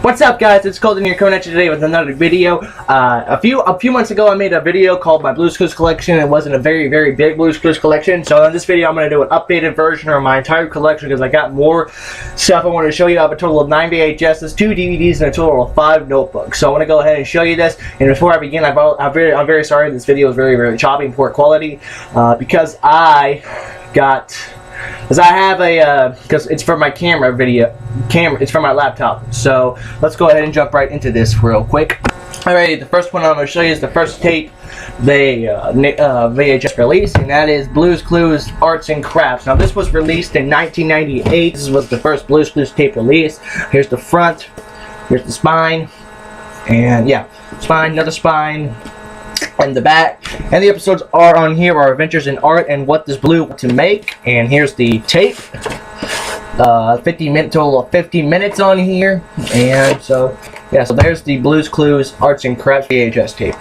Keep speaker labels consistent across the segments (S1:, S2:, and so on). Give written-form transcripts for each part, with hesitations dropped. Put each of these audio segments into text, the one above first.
S1: What's up, guys? It's Colton here coming at you today with another video. A few months ago I made a video called my Blue's Clues collection. It wasn't a very big Blue's Clues collection, so in this video I'm going to do an updated version of my entire collection because I got more stuff I want to show you. I have a total of 9 VHSs, 2 DVDs, and a total of 5 notebooks. So I want to go ahead and show you this. And before I begin, I'm very sorry this video is very choppy and poor quality because because it's for my it's for my laptop. So let's go ahead and jump right into this real quick. Alright, the first one I'm going to show you is the first tape they VHS released, and that is Blue's Clues Arts and Crafts. Now this was released in 1998. This was the first Blue's Clues tape release. Here's the front, here's the spine, and yeah, spine, another spine, and the back. And the episodes are on here are Adventures in Art and What Does Blue Want to Make. And here's the tape. 50-minute total of 50 minutes on here. And so yeah, so there's the Blue's Clues Arts and Crafts VHS tape.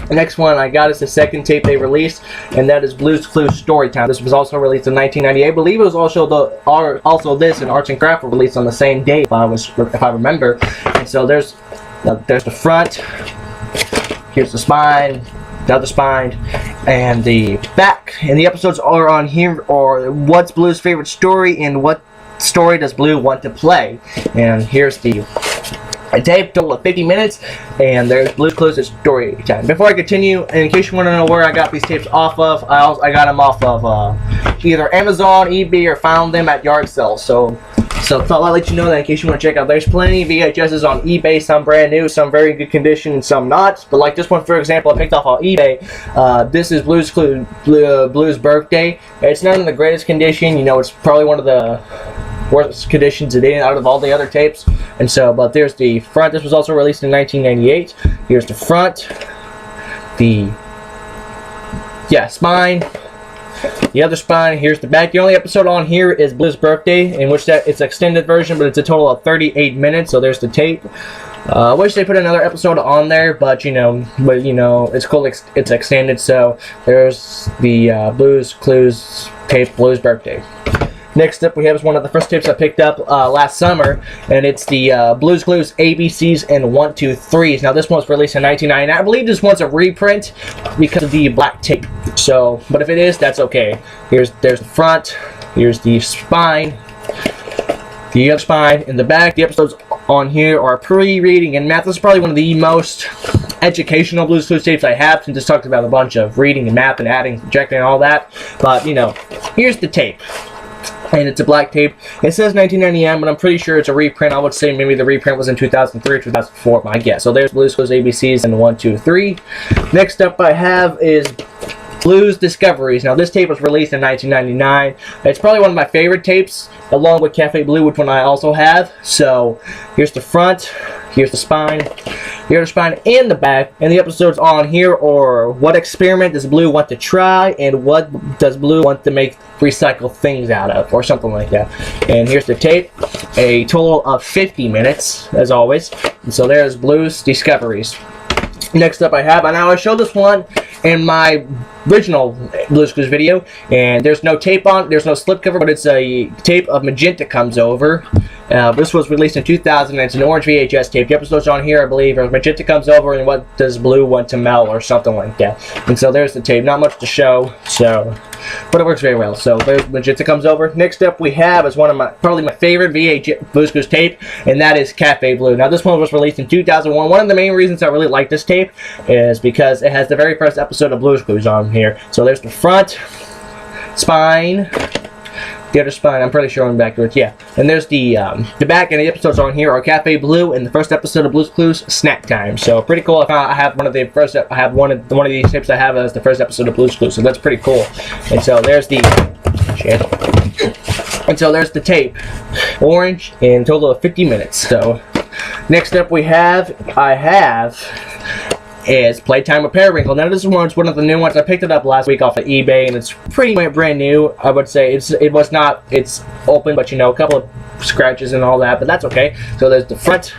S1: The next one I got is the second tape they released, and that is Blue's Clues Storytime. This was also released in 1998. I believe it was also this and Arts and Crafts were released on the same day, if I remember. And so there's the front. Here's the spine, another spine, and the back. And the episodes are on here are what's Blue's favorite story and what story does Blue want to play. And here's the tape, total of 50 minutes, and there's Blue's Clues Story Time. Before I continue, in case you want to know where I got these tapes off of, I got them off of either Amazon, eBay, or found them at yard sales. So thought I'd let you know that in case you want to check out. There's plenty of VHSs on eBay, some brand new, some very good condition, and some not. But like this one, for example, I picked off on eBay. This is Blue's Birthday. It's not in the greatest condition. You know, it's probably one of the worst conditions it in out of all the other tapes. And so, but there's the front. This was also released in 1998. Here's the front. Spine. The other spine. Here's the back. The only episode on here is Blue's Birthday, in which it's an extended version, but it's a total of 38 minutes. So there's the tape. I wish they put another episode on there, but you know, it's cool. It's extended. So there's the Blue's Clues tape, Blue's Birthday. Next up we have is one of the first tapes I picked up last summer, and it's the Blue's Clues ABCs and 1, 2, 3s. Now this one was released in 1999. I believe this one's a reprint because of the black tape. So, but if it is, that's okay. There's the front, here's the spine, the other spine, and the back. The episodes on here are pre-reading and math. This is probably one of the most educational Blue's Clues tapes I have, since it's talked about a bunch of reading and math and adding, subtracting, and all that. But you know, here's the tape. And it's a black tape. It says 1999, but I'm pretty sure it's a reprint. I would say maybe the reprint was in 2003 or 2004, my guess. So there's Blue's Clues ABCs and 1, 2, 3. Next up I have is Blue's Discoveries. Now this tape was released in 1999. It's probably one of my favorite tapes, along with Cafe Blue, which one I also have. So here's the front, here's the spine, the other spine, and the back. And the episodes on here are what experiment does Blue want to try, and what does Blue want to make recycle things out of, or something like that. And here's the tape, a total of 50 minutes, as always. And so there's Blue's Discoveries. Next up I have, and now I showed this one in my original Blue's Clues video, and there's no tape on, there's no slipcover, but it's a tape of Magenta Comes Over. This was released in 2000, and it's an orange VHS tape. The episodes on here, I believe, are Magenta Comes Over and What Does Blue Want to Melt, or something like that. And so there's the tape. Not much to show, but it works very well. So there's Magenta Comes Over. Next up we have is probably my favorite VHS Blue's Clues tape, and that is Cafe Blue. Now this one was released in 2001. One of the main reasons I really like this tape is because it has the very first episode of Blue's Clues on here. So there's the front, spine, the other spine, I'm pretty sure I'm backwards, yeah. And there's the back, and the episodes on here are Cafe Blue and the first episode of Blue's Clues Snack Time. So pretty cool. I have one of these tapes I have as the first episode of Blue's Clues, so that's pretty cool. And so there's the tape, orange, and total of 50 minutes. So next up is Playtime with Periwinkle. Now this one's one of the new ones. I picked it up last week off of eBay, and it's pretty brand new. I would say it's open, but you know, a couple of scratches and all that, but that's okay. So there's the front,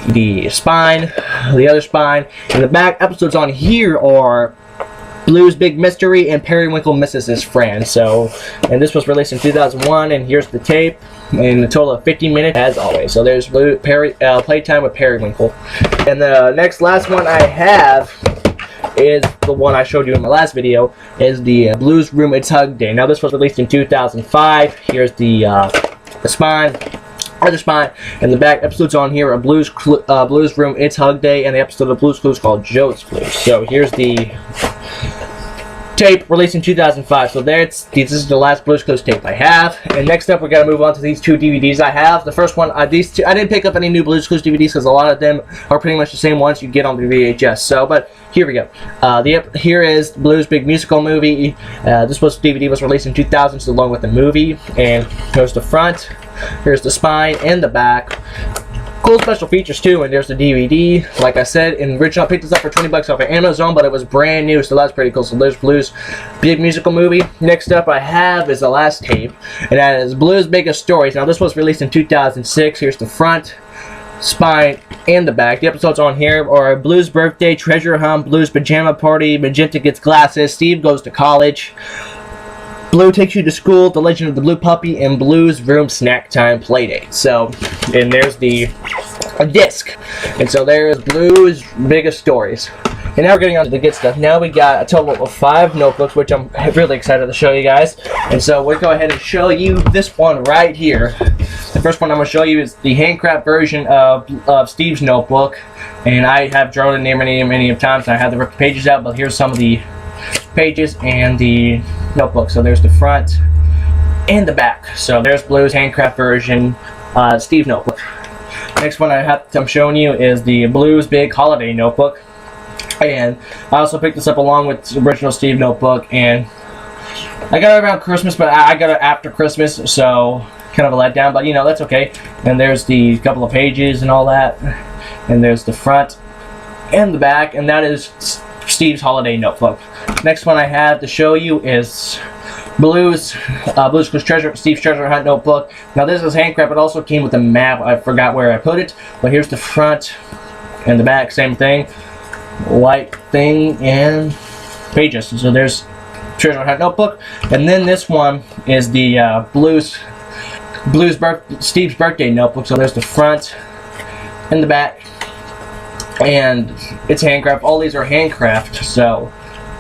S1: the spine, the other spine, and the back. Episodes on here are Blue's Big Mystery and Periwinkle Misses His Friend. So, and this was released in 2001, and here's the tape. in a total of 50 minutes as always. So there's Playtime with Periwinkle. And the last one I have is the one I showed you in my last video, is the Blues Room It's Hug Day. Now this was released in 2005. Here's the spine, or the spine, and the back episodes on here are Blues Room It's Hug Day, and the episode of Blues Clues called Joe's Blues. So here's the tape released in 2005. So this is the last Blues Clues tape I have. And next up, we're gonna move on to these two DVDs I have. The first one, these two, I didn't pick up any new Blues Clues DVDs because a lot of them are pretty much the same ones you get on the VHS. So, but here we go. Here is Blues Big Musical Movie. DVD was released in 2000, so along with the movie. And here's the front. Here's the spine and the back. Cool special features too, and there's the DVD. Like I said, in original, I picked this up for 20 bucks off of Amazon, but it was brand new, so that's pretty cool. So there's Blues Big Musical Movie. Next up I have is the last tape, and that is Blues Biggest Stories. Now this was released in 2006. Here's the front, spine, and the back. The episodes on here are Blues Birthday, Treasure Hunt, Blues Pajama Party, Magenta Gets Glasses, Steve Goes to College, Blue Takes You to School, The Legend of the Blue Puppy, and Blues Room Snack Time Playdate. So, and there's the disc. And so there's Blues Biggest Stories. And now we're getting on to the good stuff. Now we got a total of 5 notebooks, which I'm really excited to show you guys. And so we'll go ahead and show you this one right here. The first one I'm going to show you is the handcraft version of Steve's notebook. And I have drawn it many times. I have the pages out, but here's some of the pages and the notebook. So there's the front and the back. So there's Blue's handcraft version Steve notebook. Next one I'm showing you is the Blues Big Holiday notebook, and I also picked this up along with the original Steve notebook, and I got it around Christmas, but I got it after Christmas, so kind of a letdown, but you know, that's okay. And there's the couple of pages and all that, and there's the front and the back, and that is Steve's holiday notebook. Next one I have to show you is Blues Clues Steve's Treasure Hunt notebook. Now this is handcraft. It also came with a map. I forgot where I put it, but here's the front and the back, same thing, white thing and pages. So there's Treasure Hunt notebook, and then this one is the Steve's birthday notebook. So there's the front and the back, and it's handcraft. All these are handcraft. So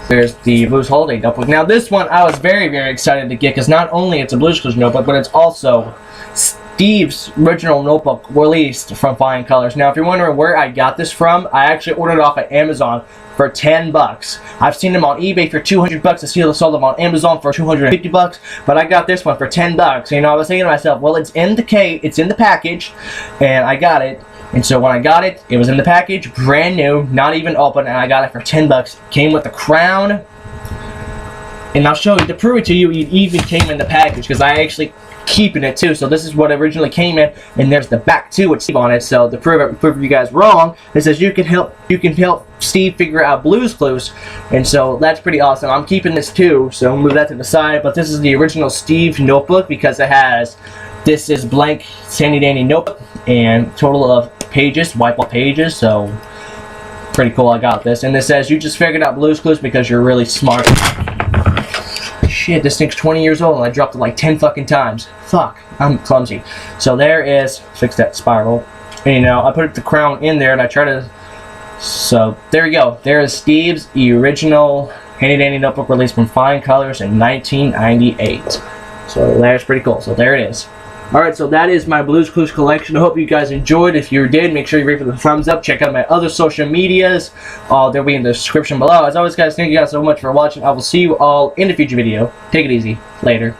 S1: there's the Blues Holiday notebook. Now this one I was very excited to get, because not only it's a Blues Clues notebook, but it's also Steve's original notebook released from Flying Colors. Now if you're wondering where I got this from, I actually ordered it off of Amazon for 10 bucks. I've seen them on eBay for 200 bucks. I sold them on Amazon for 250 bucks, but I got this one for 10 bucks. You know, I was thinking to myself, well, it's in the package, and I got it. And so when I got it, it was in the package, brand new, not even open, and I got it for 10 bucks. Came with the crown, and I'll show you, to prove it to you, it even came in the package, because I actually keeping it too. So this is what originally came in, and there's the back too with Steve on it. So to prove you guys wrong, it says you can help Steve figure out Blues Clues, and so that's pretty awesome. I'm keeping this too, so I'll move that to the side. But this is the original Steve notebook, because it has, this is blank Sandy Dandy notebook, and total of pages, whiteboard pages, so pretty cool. I got this, and it says you just figured out Blues Clues because you're really smart. Shit, this thing's 20 years old and I dropped it like 10 fucking times. Fuck, I'm clumsy. So there is, fix that spiral. And, you know, I put the crown in there and I try to, so there you go. There is Steve's original handy dandy notebook released from Flying Colors in 1998. So that's pretty cool. So there it is. Alright, so that is my Blues Clues collection. I hope you guys enjoyed. If you did, make sure you rate with a thumbs up. Check out my other social medias. They'll be in the description below. As always, guys, thank you guys so much for watching. I will see you all in a future video. Take it easy. Later.